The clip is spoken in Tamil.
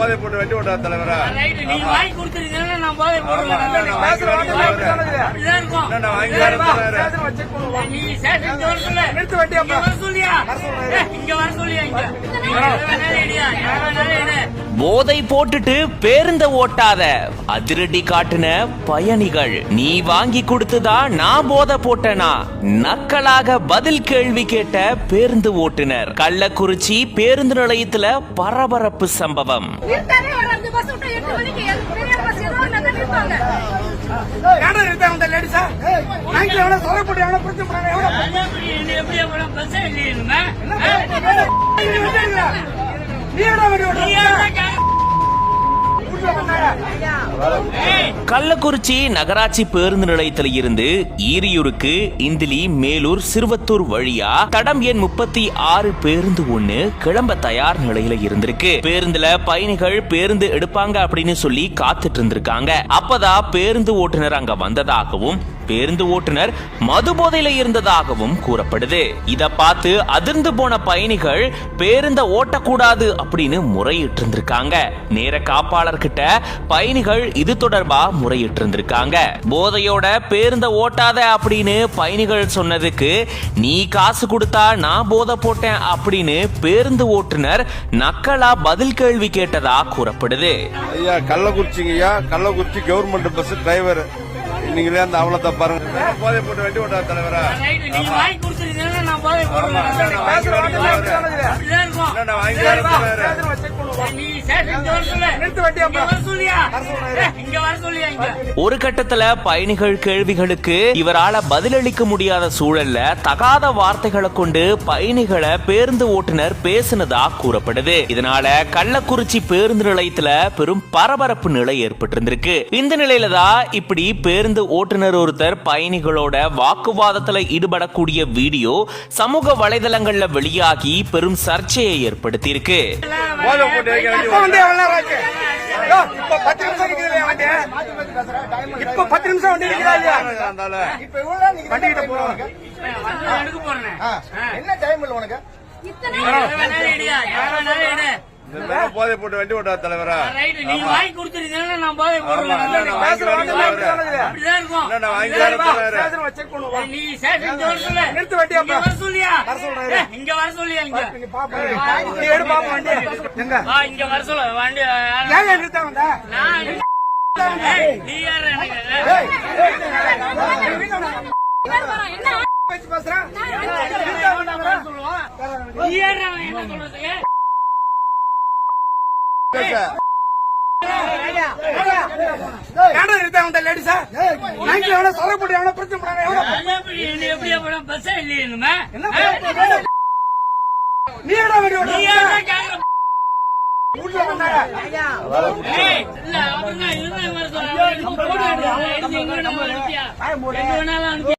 போதை போட்டு வெட்டி விட்டா தலைவரா? நீங்க வாங்கி கொடுத்துருக்கீங்க, நான் போதை போடுவேன். நீங்க ஸ்டேஷன் வர சொல்ல, இங்க வர சொல்லியா, இங்க வர சொல்லியா, போதை போட்டுட்டு பேருந்த ஓட்டாத அதிரடி காட்டுன பயணிகள். நீ வாங்கி கொடுத்ததா நான் போதை போட்டனா? நக்கலாக பதில் கேள்வி கேட்ட பேருந்து ஓட்டுநர். கள்ளக்குறிச்சி பேருந்து நிலையத்துல பரபரப்பு சம்பவம். கள்ளக்குறிச்சி நகராட்சி பேருந்து நிலையத்தில் இருந்து ஈரியூருக்கு இந்திலி மேலூர் சிறுவத்தூர் வழியா தடம் எண் 36 பேருந்து ஒண்ணு கிளம்ப தயார் நிலையில இருந்திருக்கு. பேருந்துல பயணிகள் பேருந்து எடுப்பாங்க அப்படின்னு சொல்லி காத்துட்டு இருந்திருக்காங்க. அப்பதான் பேருந்து ஓட்டுநர் அங்க வந்ததாகவும் பேருந்து ஓட்டுநர் மது போதையில இருந்ததாகவும் கூறப்படுது. இத பார்த்து அதிர்ந்து போன பயணிகள் பேருந்த ஓட்டக்கூடாது அப்படின்னு முறையிட்டு இருந்திருக்காங்க. நேர காப்பாளர்கிட்ட பயணிகள் இது தொடர்பா முறையிட்டு இருந்திருக்காங்க. போதையோட பேருந்த ஓட்டாத அப்படின்னு பயணிகள் சொன்னதுக்கு நீ காசு கொடுத்தா நான் போதை போட்டேன் அப்படின்னு பேருந்து ஓட்டுநர் நக்கலா பதில் கேள்வி கேட்டதா கூறப்படுது. ஐயா கள்ளக்குறிச்சிங்கய்யா, கள்ளக்குறிச்சி கவர்மெண்ட் பஸ் டிரைவர். நீங்களே அந்த அவலத்தை பாருங்க. போதை போட்டு வெட்டி விட்டா தலைவரா? நீங்க வாங்கி கொடுத்துருக்கீங்க, நான் போதை போடுவேன். ஒரு கட்டத்துல பயணிகள் கேள்விகளுக்கு இவரால பதிலளிக்க முடியாத சூழல்ல தகாத வார்த்தைகளை கொண்டு பயணிகளை பேருந்து ஓட்டுநர் பேசினதா கூறப்படுது. இதனால கள்ளக்குறிச்சி பேருந்து நிலையத்துல பெரும் பரபரப்பு நிலை ஏற்பட்டிருந்திருக்கு. இந்த நிலையில தான் இப்படி பேருந்து ஓட்டுநர் ஒருத்தர் பயணிகளோட வாக்குவாதத்துல ஈடுபடக்கூடிய வீடியோ சமூக வலைதளங்கள்ல வெளியாகி பெரும் சர்ச்சையை ஏற்படுத்தி இருக்கு. போதை போட்டு வெட்டி விட்டா தலைவரா? நீங்க வாங்கி கொடுத்துருக்கீங்க, நான் போதை போடுவேன். நீங்க ஸ்டேஷன் வர சொல்ல, இங்க வர சொல்லியா, இங்க வர சொல்லியா, இங்க வர சொல்ல வண்டி நீ யாரு? என்ன சொல்றதுக்கு